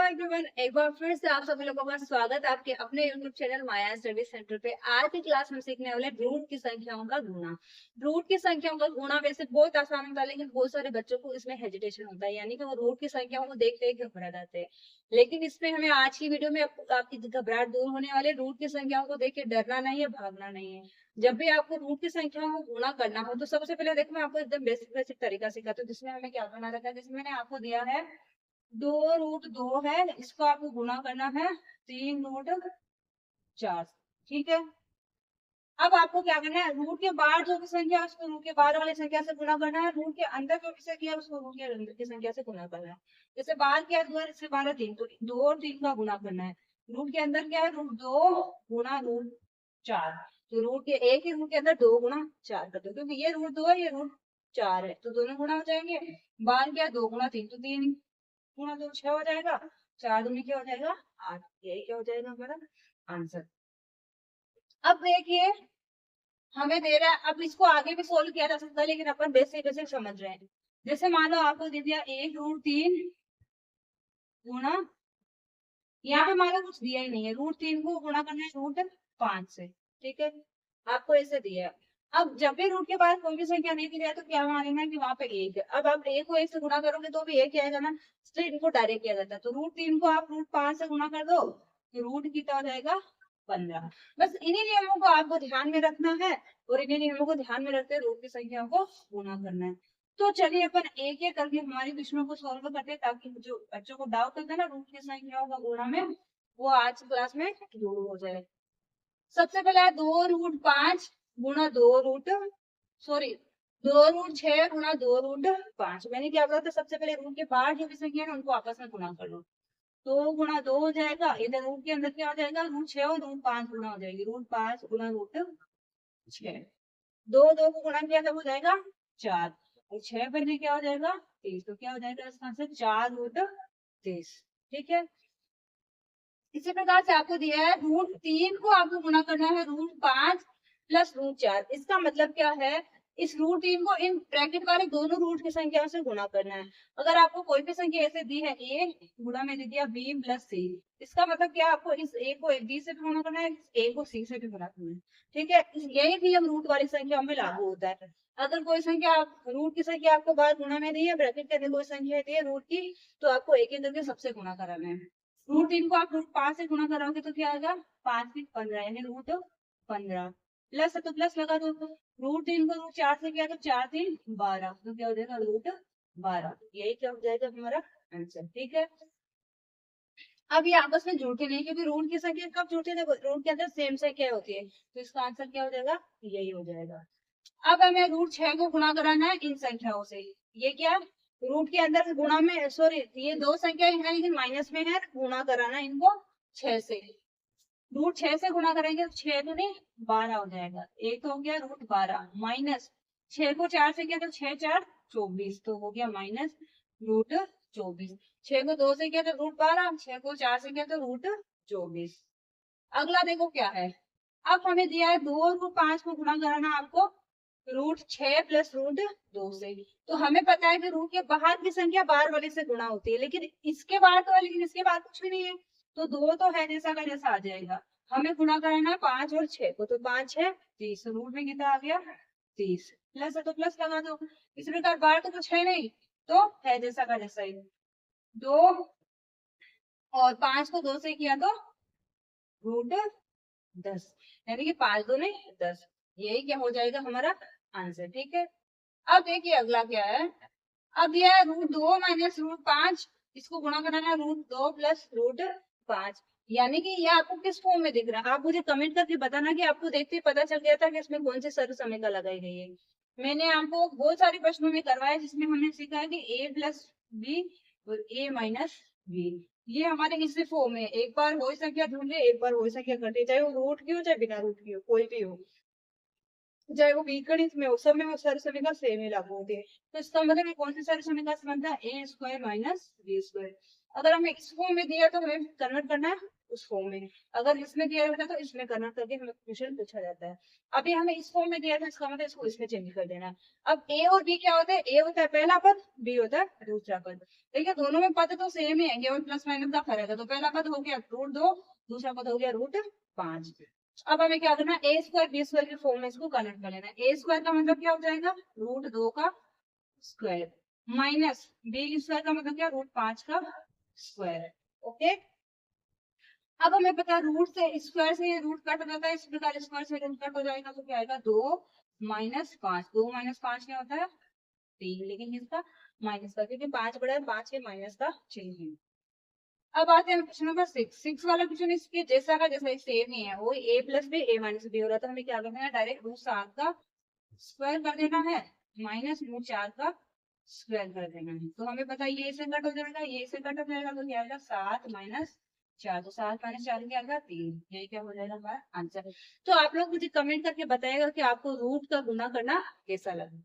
Everyone, एक बार फिर से आप सभी लोगों का स्वागत है आपके अपने यूट्यूब चैनल माया स्टडी सेंटर पे। आज की क्लास में सीखने वाले रूट की संख्याओं का गुणा। रूट की संख्याओं का गुणा वैसे बहुत आसान होता है, लेकिन बहुत सारे बच्चों को इसमें हेजिटेशन होता है, यानी कि वो रूट की संख्याओं को देखते ही घबरा जाते हैं। लेकिन इसमें हमें आज की वीडियो में आपकी घबराहट दूर होने वाले, रूट की संख्याओं को देख के डरना नहीं है, भागना नहीं है। जब भी आपको रूट की संख्याओं को गुणा करना हो तो सबसे पहले देखो मैं आपको एकदम बेसिक बेसिक तरीका सिखाती हूँ, जिसमें हमें क्या करना रहता है। जिसमें मैंने आपको दिया है 2√2 है, इसको आपको गुणा करना है 3√4। ठीक है, अब आपको क्या करना है, रूट के बाहर जो भी संख्या है उसको रूट के बाहर वाली संख्या से गुणा करना है, रूट के अंदर जो भी संख्या है उसको रूट के अंदर की संख्या से गुणा करना है। जैसे बाहर क्या है 2 है, इससे बाहर 3, तो 2 और 3 का गुणा करना है। रूट के अंदर क्या है, √2 गुणा √4। तो रूट के एक ही रूट के अंदर 2 गुणा 4 कर दो, क्योंकि ये √2 है, ये √4 है, तो दोनों गुणा हो जाएंगे। बाहर क्या है 2 गुणा 3, तो 3 गुणा 2 6 हो जाएगा, 4 दूनी क्या हो जाएगा 8। यही क्या हो जाएगा हमारा आंसर। अब देखिए हमें दे रहा है, अब इसको आगे भी सोल्व किया जा सकता है, लेकिन अपन बेसिक बेसिक समझ रहे हैं। जैसे मान लो आपको दे दिया 1√3 गुणा, यहाँ पे मान लो कुछ दिया ही नहीं है, √3 को गुणा करना है √5 से। ठीक है, आपको ऐसे दिया है। अब जब भी रूट के बाद कोई भी संख्या नहीं दी जाए तो क्या मानेगा कि वहां पे एक है। अब आप एक को एक से गुणा करोगे तो भी एक ही आएगा ना, इसलिए इनको डायरेक्ट किया जाता है। तो √3 को आप √5 से गुणा कर दो तो रूट कितना हो जाएगा 15। बस इन्हीं नियमों को आपको ध्यान में रखना है, और इन्हीं नियमों को ध्यान में रखते रूट की संख्याओं को गुणा करना है। तो चलिए अपन एक एक करके हमारी क्वेश्चनों को सॉल्व करते हैं, ताकि जो बच्चों को डाउट होता है ना रूट की संख्याओं का गुणा में, वो आज क्लास में दूर हो जाए। सबसे पहले है 2√5 गुणा 2√6 गुणा 2√5। मैंने क्या बोला था, सबसे पहले रूट के बाहर जो भी संख्या है उनको आपस में गुणा कर लो। 2 गुणा 2 हो जाएगा, इधर रूट के अंदर क्या हो जाएगा √6 और √5 गुणा हो जाएगी, √5 गुणा √6। 2 को गुणा किया तब हो जाएगा 4, और 6 पर क्या हो जाएगा 30, तो क्या हो जाएगा इसका आंसर 4√30। ठीक है, इसी प्रकार से आपको दिया है √3 को आपको गुणा करना है √5 प्लस √4। इसका मतलब क्या है, इस √3 को इन ब्रैकेट वाले दोनों रूट की संख्या से गुणा करना है। अगर आपको कोई भी संख्या ऐसे दी है a गुणा में दे दिया b प्लस c, इसका मतलब क्या, आपको इस a को b से भी गुणा करना है, इस a को c से भी गुणा करना है। ठीक है, यही नियम रूट वाली संख्या में लागू होता है। अगर कोई संख्या रूट की संख्या आपको बाहर गुणा में दी है, ब्रैकेट के अंदर कोई संख्या दी है रूट की, तो आपको एक एक करके सबसे गुणा कराना है। √3 को आप √5 से गुणा कराओगे तो क्या आएगा 5 में 15, यानी √15 प्लस, तो प्लस लगा दो। √3 को √4 से किया तो 4 3 12, तो क्या हो जाएगा √12। यही क्या हो जाएगा हमारा आंसर। ठीक है, अब ये आपस में जुड़ते नहीं, क्योंकि रूट की संख्या कब जुड़ते हैं, रूट के अंदर सेम संख्या होती है, तो इसका आंसर क्या हो जाएगा यही हो जाएगा। अब हमें √6 को गुणा कराना है इन संख्याओं से। ये क्या रूट के अंदर गुणा में, सॉरी ये दो संख्या है लेकिन माइनस में है, गुणा कराना इनको 6 से। √6 से गुणा करेंगे तो 6 दूनी 12 हो जाएगा, एक तो हो गया √12 माइनस 6 को 4 से किया तो 6 4 24, तो हो गया माइनस √24। 6 को 2 से किया तो √12, 6 को 4 से किया तो √24। अगला देखो क्या है, अब हमें दिया है 2 और √5 को गुणा कराना आपको √6 प्लस √2 से। तो हमें पता है कि रूट के बाहर की संख्या बाहर वाले से गुणा होती है, लेकिन इसके बाहर तो है, लेकिन इसके बाहर कुछ भी नहीं है, तो 2 तो है जैसा का जैसा आ जाएगा। हमें गुणा करना है 5 और 6 को, तो 5 6 30, रूट में कितना आ गया 30, प्लस है तो प्लस लगा दो। इस प्रकार बाहर तो कुछ है नहीं, तो है जैसा का जैसा ही। 2 और 5 को 2 से किया तो √10, यानी कि 5 2 नहीं 10। यही क्या हो जाएगा हमारा आंसर। ठीक है, अब देखिए अगला क्या है, अब यह है √2 माइनस √5, इसको गुणा कराना है √2 प्लस √5, यानी कि ये आपको किस फॉर्म में दिख रहा है। आप मुझे कमेंट करके बताना कि आपको देखते ही पता चल गया था कि इसमें कौन सी सरल समीकरण लगाई गई है। मैंने आपको बहुत सारे प्रश्नों में करवाया जिसमें हमने सीखा है कि a प्लस बी और a माइनस बी, ये हमारे इसी फॉर्म में। एक बार वही संख्या ढूंढे, एक बार वही संख्या करते, चाहे वो रूट की हो चाहे बिना रूट की हो, कोई भी हो, चाहे वो बीजगणित में हो, सब में वो सारे समीकरण सेम ही लागू होते हैं। तो इसका मतलब कौन सी सारी समीकरण से बनता है a² माइनस b²। अगर हमें इस फॉर्म में दिया तो हमें कन्वर्ट करना है उस फॉर्म में, अगर इसमें दिया रहता है तो इसमें कन्वर्ट करके हमें क्वेश्चन पूछा जाता है। अभी हमें इस फॉर्म में दिया था, इसका मतलब इसको इसमें चेंज कर देना है। अब ए और बी क्या होता है, ए होता है पहला पद, बी होता है दूसरा पद। देखिए दोनों में पद तो सेम ही है, केवल प्लस माइनस का फर्क है। तो पहला पद हो गया √2, दूसरा पद हो गया √5। अब हमें क्या करना है, ए स्क्वायर बी स्क्वायर के फॉर्म में इसको कन्वर्ट कर लेना है। ए स्क्वायर का मतलब क्या हो जाएगा, √2 का स्क्वायर, माइनस बी स्क्वायर का मतलब क्या, √5 का स्क्वायर। ओके, अब हमें पता है रूट से स्क्वायर से ये रूट कट हो जाता है, इस प्रकार स्क्वायर से रूट कट हो जाएगा तो क्या आएगा, 2 - 5। 2 - 5 क्या होता है, 3, लेकिन इसका माइनस का, क्योंकि 5 बड़ा है, 5 के माइनस का चिन्ह है। अब आते हैं क्वेश्चन नंबर 6। 6 वाला क्वेश्चन इसके जैसा का जैसा सेम ही है, वो a plus b a minus b हो रहा था। हमें क्या करना है, डायरेक्ट √7 का स्क्वायर कर देना है, माइनस √4 का स्क्वायर कर देना है। तो हमें पता है ये इससे कट हो जाएगा, ये इससे कट हो जाएगा, तो क्या आएगा 7 - 4। तो 7 - 4 क्या आएगा, 3। यही क्या हो जाएगा हमारा आंसर। तो आप लोग मुझे कमेंट करके बताएगा कि आपको रूट का गुना करना कैसा लगा।